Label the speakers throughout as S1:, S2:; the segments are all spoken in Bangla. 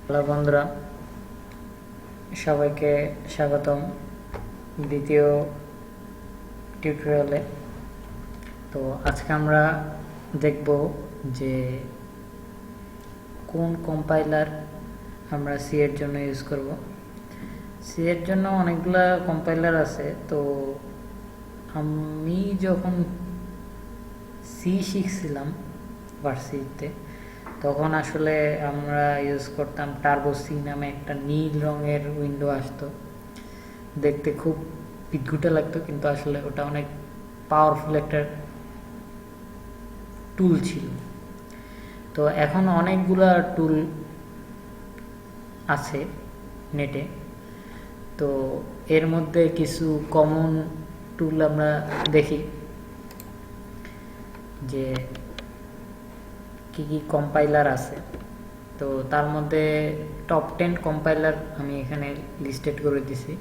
S1: হ্যালো বন্ধুরা, সবাইকে স্বাগতম দ্বিতীয় টিউটোরিয়ালে। তো আজকে আমরা দেখব যে কোন কম্পাইলার আমরা সি এর জন্য ইউজ করব। সি এর জন্য অনেকগুলা কম্পাইলার আছে। তো আমি যখন সি শিখছিলাম ভার্সিটিতে, তখন আসলে আমরা ইউজ করতাম টার্বো সি নামে একটা নীল রঙের উইন্ডো আসতো। দেখতে খুব বিদঘুটে লাগতো, কিন্তু আসলে ওটা অনেক পাওয়ারফুল একটা টুল ছিল। তো এখন অনেকগুলা টুল আছে নেটে। তো এর মধ্যে কিছু কমন টুল আমরা দেখি যে কি কি কম্পাইলার আছে। তো তার মধ্যে টপ 10 কম্পাইলার আমি এখানে লিস্টেড করে দিছি।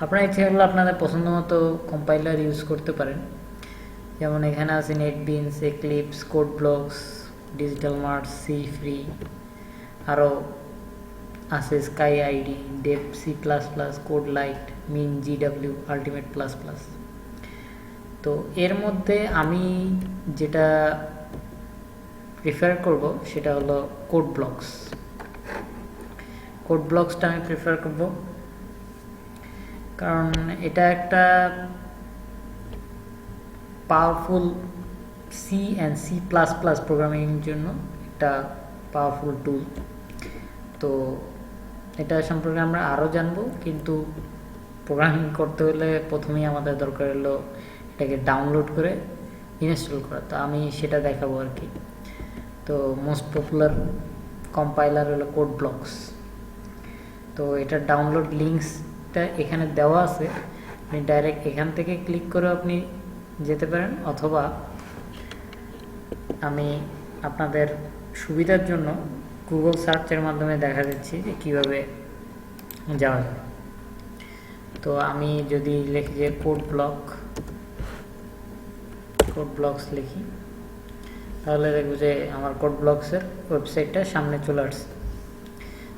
S1: আপনারা ইচ্ছে করলে আপনাদের পছন্দ মতো কম্পাইলার ইউজ করতে পারেন। যেমন এখানে আছে NetBeans, Eclipse, code blocks, digital mart, C free, আরও আছে sky ID, dev, C plus plus, code lite, min, GW, ultimate plus plus. তো এর মধ্যে আমি যেটা প্রিফার করব সেটা হলো কোড ব্লকস। কোড ব্লকসটা আমি প্রিফার করব কারণ এটা একটা powerful C and C plus plus প্রোগ্রামিংয়ের জন্য একটা পাওয়ারফুল টুল। তো এটা সম্পর্কে আমরা আরও জানবো, কিন্তু প্রোগ্রামিং করতে হলে প্রথমেই আমাদের দরকার হলো এটাকে ডাউনলোড করে ইনস্টল করা। তো আমি সেটা দেখাবো আর কি। তো মোস্ট পপুলার কম্পাইলার হলো কোড ব্লকস। তো এটার ডাউনলোড লিঙ্কসটা এখানে দেওয়া আছে, আপনি ডাইরেক্ট এখান থেকে ক্লিক করে আপনি যেতে পারেন, অথবা আমি আপনাদের সুবিধার জন্য গুগল সার্চের মাধ্যমে দেখা দিচ্ছি যে কীভাবে যাওয়া যায়। তো আমি যদি লিখি যে কোড ব্লকস লিখি, তাহলে দেখবো যে আমার কোড ব্লকসের ওয়েবসাইটটা সামনে চলে আসছে।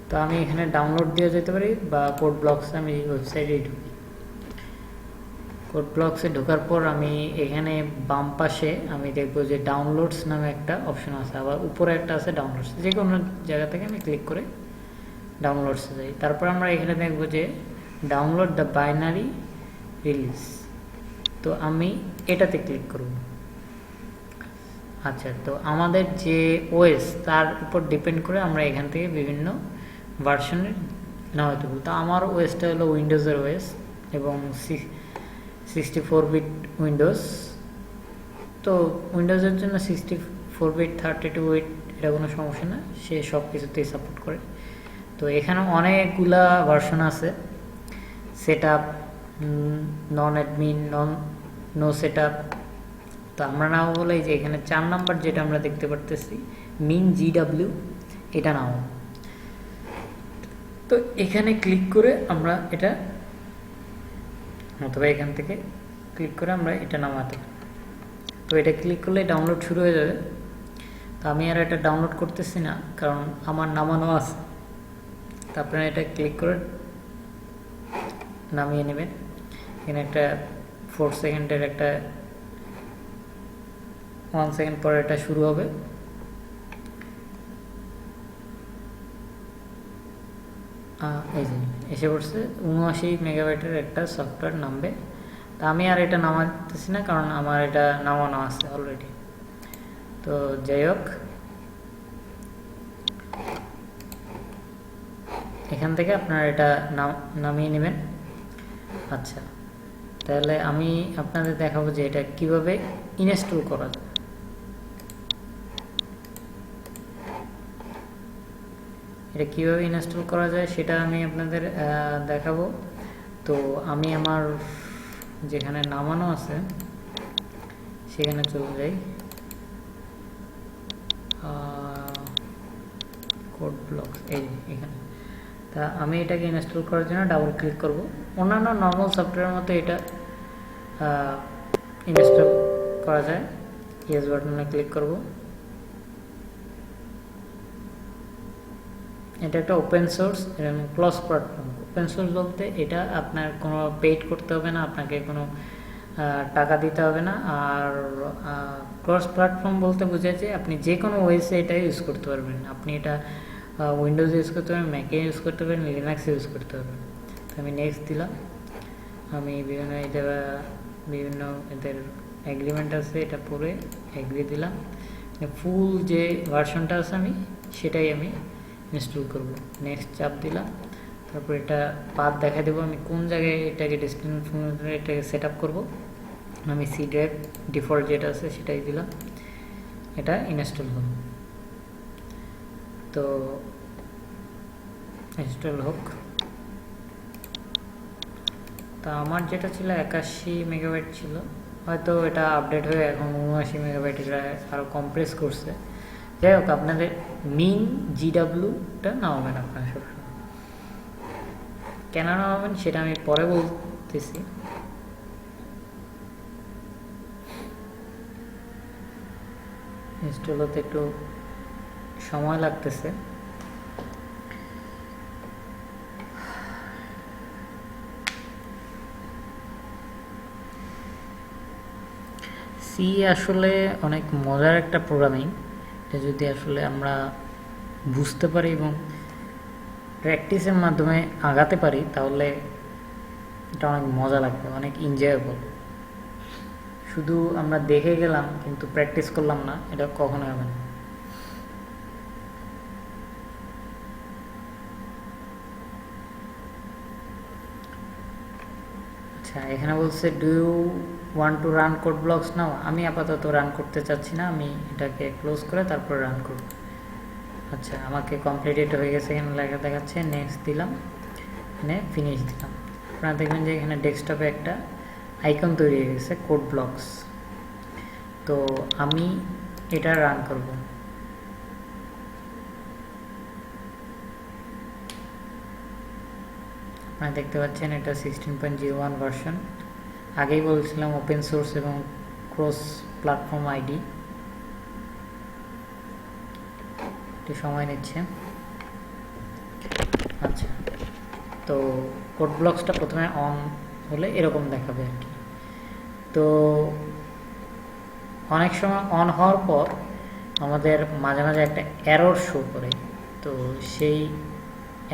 S1: তো আমি এখানে ডাউনলোড দিয়ে যেতে পারি, বা কোড ব্লকসে আমি ওয়েবসাইটেই ঢুকি। কোড ব্লকসে ঢোকার পর আমি এখানে বাম পাশে আমি দেখবো যে ডাউনলোডস নামে একটা অপশন আছে, আবার উপরে একটা আছে ডাউনলোডস। যে কোনো জায়গা থেকে আমি ক্লিক করে ডাউনলোডসে যাই। তারপর আমরা এখানে দেখবো যে ডাউনলোড দ্য বাইনারি রিলিজ। তো আমি এটাতে ক্লিক করব। আচ্ছা, তো আমাদের যে ওএস তার উপর ডিপেন্ড করে আমরা এখান থেকে বিভিন্ন ভার্সনের নেওয়া হতে পারি। তো আমার ওএসটা হলো উইন্ডোজের ওএস এবং 64 বিট উইন্ডোজ। তো উইন্ডোজের জন্য 64 বিট, 32 বিট এটা কোনো সমস্যা না, সে সব কিছুতেই সাপোর্ট করে। তো এখানে অনেকগুলা ভার্সন আছে, সেট আপ, নন অ্যাডমিন, নো সেট আপ। তো আমরা নাও বলে যে এখানে 4 নাম্বার যেটা আমরা দেখতে পারতেছি মিন জিডাব্লিউ, এটা নাও। তো এখানে ক্লিক করে আমরা এটা, অথবা এখান থেকে ক্লিক করে আমরা এটা নামাতে। তো এটা ক্লিক করলে ডাউনলোড শুরু হয়ে যাবে। তো আমি আর এটা ডাউনলোড করতেছি না, কারণ আমার নামানো আছে। তো আপনারা এটা ক্লিক করে নামিয়ে নেবেন। এখানে একটা 4 সেকেন্ডের একটা 1 সেকেন্ড পরে এটা শুরু হবে। এই যে এসে পড়ছে 79 মেগাবাইটের একটা সফটওয়্যার নামবে। তা আমি আর এটা নামাতেছি না, কারণ আমার এটা নামানো আছে অলরেডি। তো যাই হোক, এখান থেকে আপনারা এটা নামিয়ে নেবেন। আচ্ছা, তাহলে আমি আপনাদের দেখাবো যে এটা কিভাবে ইনস্টল করা যায়। এটা কীভাবে ইনস্টল করা যায় সেটা আমি আপনাদের দেখাবো। তো আমি আমার যেখানে নামানো আছে সেখানে চলে যাই, কোড ব্লকস, এই এখানে। তা আমি এটাকে ইনস্টল করার জন্য ডাবল ক্লিক করব। অন্যান্য নর্মাল সফটওয়্যারের মতো এটা ইনস্টল করা যায়। ইয়েস বাটনে ক্লিক করব। এটা একটা ওপেন সোর্স এবং ক্লোজ প্ল্যাটফর্ম। ওপেন সোর্স বলতে এটা আপনার কোনো পেইড করতে হবে না, আপনাকে কোনো টাকা দিতে হবে না। আর ক্রস প্ল্যাটফর্ম বলতে বোঝায় যে আপনি যে কোনো ওয়েসে এটা ইউজ করতে পারবেন। আপনি এটা উইন্ডোজ ইউজ করতে পারবেন, ম্যাকে ইউজ করতে পারবেন, লিনাক্সে ইউজ করতে পারবেন। তো আমি নেক্সট দিলাম। আমি বিভিন্ন এদের এগ্রিমেন্ট আছে, এটা পরে এগ্রি দিলাম। ফুল যে ভার্সনটা আছে সেটাই আমি ইনস্টল করব। নেক্সট চাপ দিলাম। তারপর এটা পাথ দেখা দেবো আমি কোন জায়গায় এটাকে ডেস্টিনেশন এটাকে সেট আপ করবো। আমি সি ড্রাইভ ডিফল্ট যেটা আছে সেটাই দিলাম। এটা ইনস্টল হল। তো ইনস্টল হোক। তা আমার যেটা ছিল 81 মেগাবাইট ছিল, হয়তো এটা আপডেট হয়ে এখন 79 মেগাবাইট এটা আরও কম্প্রেস করছে। যাই হোক, আপনাদের মিন জিডাব্লিউটা নামাবেন আপনারা সবসময়। কেন নামাবেন সেটা আমি পরে বলতেছি। ইনস্টল হতে একটু সময় লাগতেছে। সি আসলে অনেক মজার একটা প্রোগ্রামিং। এটা যদি আসলে আমরা বুঝতে পারি এবং প্র্যাকটিসের মাধ্যমে আগাতে পারি তাহলে এটা অনেক মজা লাগবে, অনেক এনজয়েবল। শুধু আমরা দেখে গেলাম কিন্তু প্র্যাকটিস করলাম না, এটা কখনোই হবে না। আচ্ছা, এখানে বলছে do you want to run Code Blocks now. আমি আপাতত রান করতে চাচ্ছি না, আমি এটাকে ক্লোজ করে তারপর রান করব। আচ্ছা, আমাকে কমপ্লিটেড হয়ে গেছে, এখানে লেখা দেখাচ্ছে। নেক্সট দিলাম, এখানে ফিনিশ দিলাম। আপনারা দেখবেন যে এখানে ডেস্কটপে একটা আইকন তৈরি হয়ে গেছে কোড ব্লকস। তো আমি এটা রান করব। আপনারা দেখতে পাচ্ছেন এটা 16.01 ভার্সন। আগেই বলছিলাম ওপেন সোর্স এবং ক্রস প্ল্যাটফর্ম আইডি। একটু সময় নিচ্ছে। আচ্ছা, তো কোড ব্লকসটা প্রথমে অন হলে এরকম দেখাবে আর কি। তো অনেক সময় অন হওয়ার পর আমাদের মাঝে মাঝে একটা এরর শো করে। তো সেই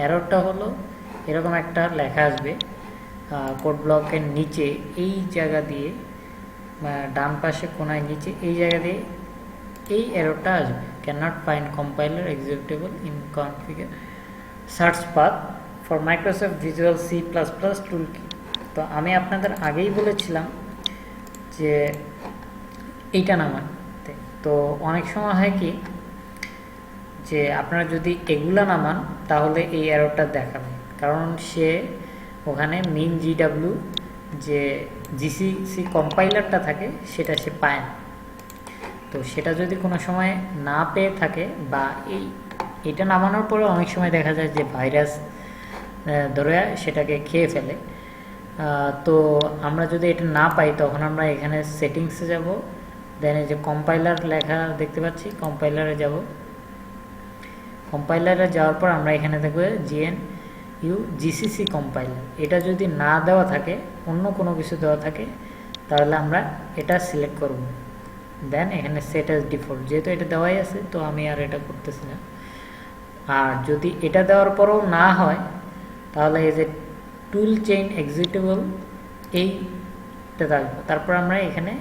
S1: এররটা হলো এরকম একটা লেখা আসবে কোড ব্লকের নিচে এই জায়গা দিয়ে, ডান পাশে কোনায় নিচে এই জায়গা দিয়ে এই এররটা আসবে, can not find compiler executable in configure search path for Microsoft visual C plus plus toolkit. তো আমি আপনাদের আগেই বলেছিলাম যে এইটা নামাতে। তো অনেক সময় হয় কি যে আপনারা যদি এগুলা নামান তাহলে এই এররটা দেখাবে, কারণ সে ওখানে মিন জিডাব্লিউ যে জিসিসি কম্পাইলারটা থাকে সেটা সে পায় না। তো সেটা যদি কোনো সময় না পেয়ে থাকে বা এটা নামানোর পরে অনেক সময় দেখা যায় যে ভাইরাস ধরে সেটাকে খেয়ে ফেলে। তো আমরা যদি এটা না পাই তখন আমরা এখানে সেটিংসে যাব, দেন এই যে কম্পাইলার লেখা দেখতে পাচ্ছি, কম্পাইলারে যাব। কম্পাইলারে যাওয়ার পর আমরা এখানে দেখবো জিসিসি কম্পাইলার। এটা যদি না দেওয়া থাকে, অন্য কোনো কিছু দেওয়া থাকে, তাহলে আমরা এটা সিলেক্ট করব। দেন এখানে সেট অ্যাজ ডিফল্ট, যেহেতু এটা দেওয়াই আছে তো আমি আর এটা করতেছি না। আর যদি এটা দেওয়ার পরেও না হয় তাহলে এই যে টুল চেইন এক্সিকিউটেবল এইটা থাকবে। তারপর আমরা এখানে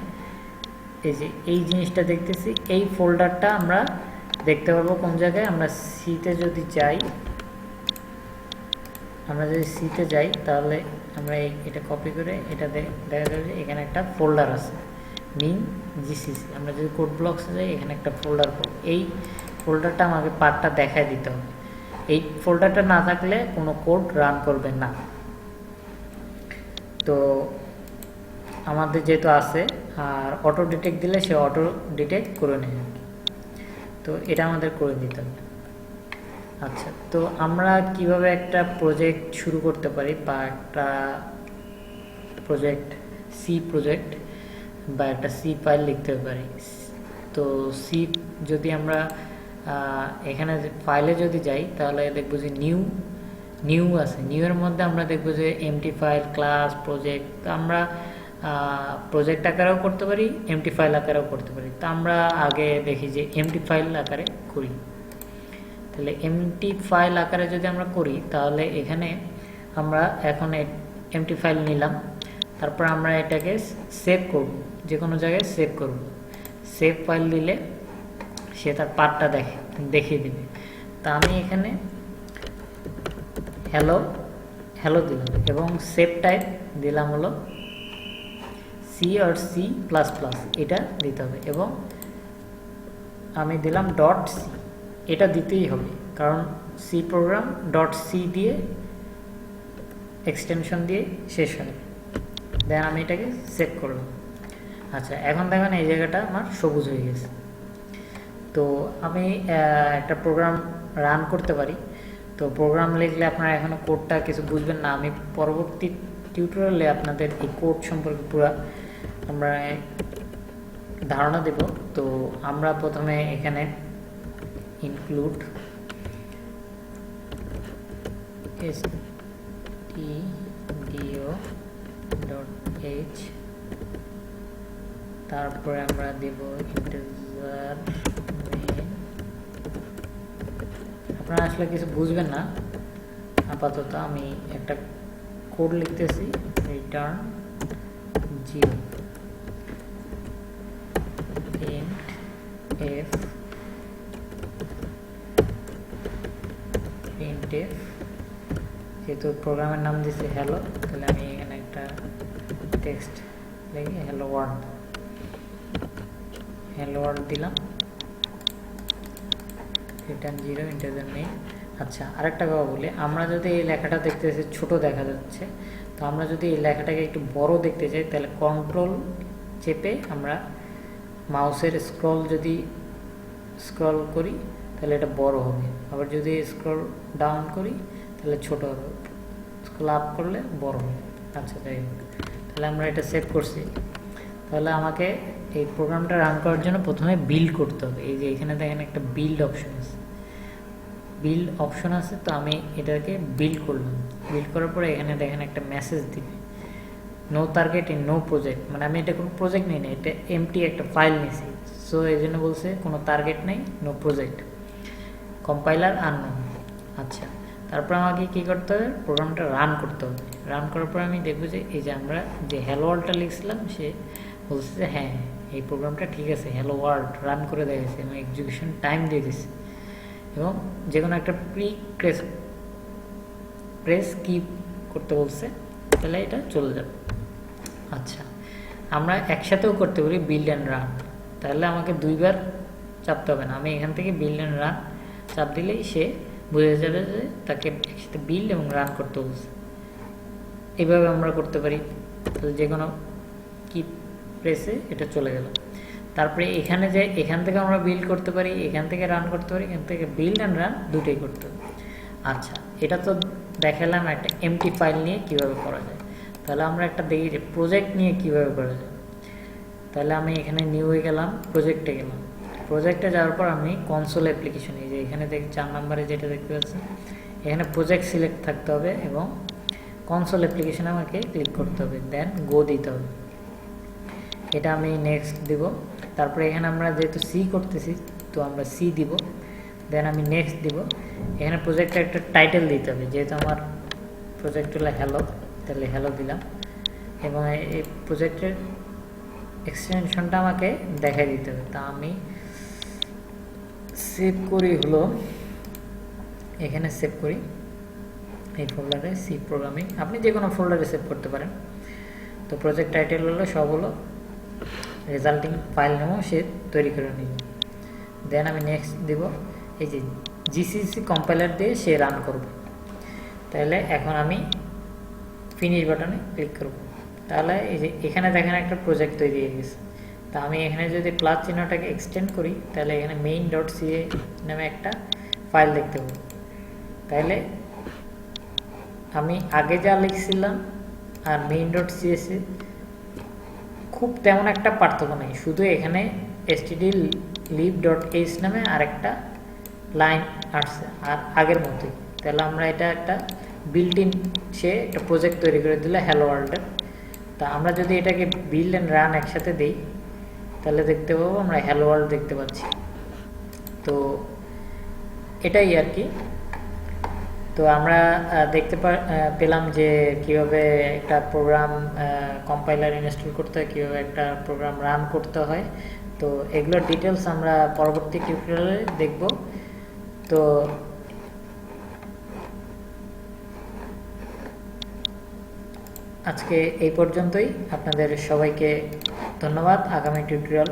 S1: এই যে এই জিনিসটা দেখতেছি, এই ফোল্ডারটা আমরা দেখতে পারবো কোন জায়গায়। আমরা সিতে যদি যাই, তাহলে আমরা এটা কপি করে এটা দেখা যাবে যে এখানে একটা ফোল্ডার আছে মিন জিসিসি। আমরা যদি কোড ব্লকসে যাই, এখানে একটা ফোল্ডার পাবো। এই ফোল্ডারটা আমাকে পার্টটা দেখায় দিতে হবে। এই ফোল্ডারটা না থাকলে কোনো কোড রান করবে না। তো আমাদের যেহেতু আছে, আর অটো ডিটেক্ট দিলে সে অটো ডিটেক্ট করে নেয়। তো এটা আমাদের করে দিতে হবে। আচ্ছা, তো আমরা কিভাবে একটা প্রজেক্ট শুরু করতে পারি বা একটা সি প্রজেক্ট বা একটা সি ফাইল লিখতে পারি। তো সি যদি আমরা এখানে ফাইলে যদি যাই তাহলে দেখব যে নিউ আছে। নিউ এর মধ্যে আমরা দেখব যে এমটি ফাইল, ক্লাস, প্রজেক্ট। তো আমরা প্রজেক্ট আকারেও করতে পারি, এমটি ফাইল আকারেও করতে পারি। তো আমরা আগে দেখি যে এমটি ফাইল আকারে করি। তাহলে এমটি ফাইল আকারে যদি আমরা করি তাহলে এখানে আমরা এখন এমটি ফাইল নিলাম, তারপর আমরা এটাকে সেভ করব, যে কোনো জায়গায় সেভ করব। সেভ ফাইল দিলে সে তার পার্টটা দেখিয়ে দেবে। তা আমি এখানে হ্যালো দিলাম এবং সেভ টাইপ দিলাম হলো সি আর সি প্লাস প্লাস, এটা দিতে হবে। এবং আমি দিলাম ডট সি, এটা দিতেই হবে কারণ সি প্রোগ্রাম ডট সি দিয়ে এক্সটেনশন দিয়ে শেষ হয়। দেন আমি এটাকে সেভ করলাম। আচ্ছা, এখন দেখেন এই জায়গাটা আমার সবুজ হয়ে গেছে। তো আমি একটা প্রোগ্রাম রান করতে পারি। তো প্রোগ্রাম লিখলে আপনারা এখনও কোডটা কিছু বুঝবেন না, আমি পরবর্তী টিউটোরিয়ালে আপনাদের এই কোড সম্পর্কে পুরো আমরা ধারণা দেব। তো আমরা প্রথমে এখানে ইনক্লুড stdio.h, তারপরে আমরা দেব ইন্টিজার মেইন। আপনারা আসলে কিছু বুঝবেন না আপাতত, আমি একটা কোড লিখতেছি, রিটার্ন 0 int f printf, যেহেতু প্রোগ্রামের নাম দিয়েছি হ্যালো, তাহলে আমি এখানে একটা টেক্সট লিখে হ্যালো ওয়ার্ল্ড দিলাম, রিটার্ন 0 ইন্টিজার মেইন। আচ্ছা, আরেকটা কথা বলি, আমরা যদি এই লেখাটা দেখতেছি ছোট দেখা যাচ্ছে, তো আমরা যদি এই লেখাটাকে একটু বড় দেখতে চাই তাহলে কন্ট্রোল চেপে আমরা মাউসের স্ক্রল করি তাহলে এটা বড় হবে, আবার যদি স্ক্রল ডাউন করি তাহলে ছোট হবে, স্ক্রল আপ করলে বড় হবে। আচ্ছা, যাই হোক, তাহলে আমরা এটা সেভ করছি। তাহলে আমাকে এই প্রোগ্রামটা রান করার জন্য প্রথমে বিল্ড করতে হবে। এই যে এখানে দেখেন একটা বিল্ড অপশন আছে, তো আমি এটাকে বিল্ড করলাম। বিল্ড করার পরে এখানে দেখেন একটা মেসেজ দিবে, no target in no project, মানে আমি এটা কোনো প্রজেক্ট নিই না, এটা এমটি একটা ফাইল নিয়েছি। সো এই জন্য বলছে কোনো টার্গেট নেই, নো প্রজেক্ট, কম্পাইলার আননোন। আচ্ছা, তারপর আমাকে কী করতে হবে, প্রোগ্রামটা রান করতে হবে। রান করার পর আমি দেখবো যে এই যে আমরা যে হ্যালো ওয়ার্ল্ডটা লিখছিলাম সে বলছে যে হ্যাঁ এই প্রোগ্রামটা ঠিক আছে, হ্যালো ওয়ার্ল্ড রান করে দেখেছে এবং এক্সিকিউশন টাইম দিয়ে দিচ্ছে এবং যে কোনো একটা প্রেস কি করতে বলছে, তাহলে এটা চলে যাবে। আচ্ছা, আমরা একসাথেও করতে পারি বিল্ড অ্যান্ড রান, তাহলে আমাকে দুইবার চাপতে হবে না। আমি এখান থেকে বিল্ড অ্যান্ড রান চাপ দিলেই সে বুঝে যাবে যে তাকে একসাথে বিল্ড এবং রান করতে বলছে। এইভাবে আমরা করতে পারি, তাহলে যে কোনো কি প্রেসে এটা চলে গেল। তারপরে এখানে যে এখান থেকে আমরা বিল্ড করতে পারি, এখান থেকে রান করতে পারি, এখান থেকে বিল্ড অ্যান্ড রান দুটোই করতে হবে। আচ্ছা, এটা তো দেখালাম একটা এমটি ফাইল নিয়ে কিভাবে করা যায়। তাহলে আমরা একটা দেখি যে প্রজেক্ট নিয়ে কিভাবে করা যায়। তাহলে আমি এখানে নিউ হয়ে গেলাম, প্রজেক্টে গেলাম। প্রজেক্টে যাওয়ার পর আমি কনসোল অ্যাপ্লিকেশন, এই যে এখানে 4 নম্বরে যেটা দেখতে পাচ্ছি, এখানে প্রজেক্ট সিলেক্ট থাকতে হবে এবং কনসোল অ্যাপ্লিকেশনে আমাকে ক্লিক করতে হবে, দেন গো দিতে হবে। এটা আমি নেক্সট দিব। তারপরে এখানে আমরা যেহেতু সি করতেছি তো আমরা সি দিব, দেন আমি নেক্সট দিব। এখানে প্রজেক্টটা একটা টাইটেল দিতে হবে, যেহেতু আমার প্রজেক্ট হলো হ্যালো, তাহলে হ্যালো দিলাম এবং এই প্রজেক্টের এক্সটেনশনটা আমাকে দেখাই দিতে হবে। তা আমি সেভ করি হলো, এখানে সেভ করি এই ফোল্ডারে সি প্রোগ্রামিং, আপনি যে কোনো ফোল্ডারে সেভ করতে পারেন। তো প্রজেক্ট টাইটেল হলো সব হলো রেজাল্টিং ফাইল নেমও সে তৈরি করে নিব। দেন আমি নেক্সট দিব, এই যে জিসিসি কম্পাইলার দিয়ে সে রান করবে। তাহলে এখন আমি ফিনিশ বাটনে ক্লিক করব। তাহলে এই যে এখানে দেখেন একটা প্রজেক্ট তৈরি হয়ে গেছে। তা আমি এখানে যদি প্লাস চিহ্নটাকে এক্সটেন্ড করি তাহলে এখানে main.ca নামে একটা ফাইল দেখতে পাবো। তাহলে আমি আগে যা লিখছিলাম আর main.cs খুব তেমন একটা পার্থক্য নেই, শুধু এখানে stdlib.h নামে আরেকটা লাইন আসছে আর আগের মতোই, তাহলে আমরা এটা একটা বিল্ট ইন সে একটা প্রজেক্ট তৈরি করে দিলে হ্যালো ওয়ার্ল্ডের। তা আমরা যদি এটাকে বিল্ড অ্যান্ড রান একসাথে দিই তাহলে দেখতে পাবো আমরা হ্যালো ওয়ার্ল্ড দেখতে পাচ্ছি। তো এটাই আর কি। তো আমরা দেখতে পেলাম যে কিভাবে একটা প্রোগ্রাম কম্পাইলার ইনস্টল করতে হয়, কীভাবে একটা প্রোগ্রাম রান করতে হয়। তো এগুলোর ডিটেলস আমরা পরবর্তী টিউটোরিয়ালে দেখব। তো আজকে এই পর্যন্তই। আপনাদের সবাইকে ধন্যবাদ। আগামী টিউটোরিয়াল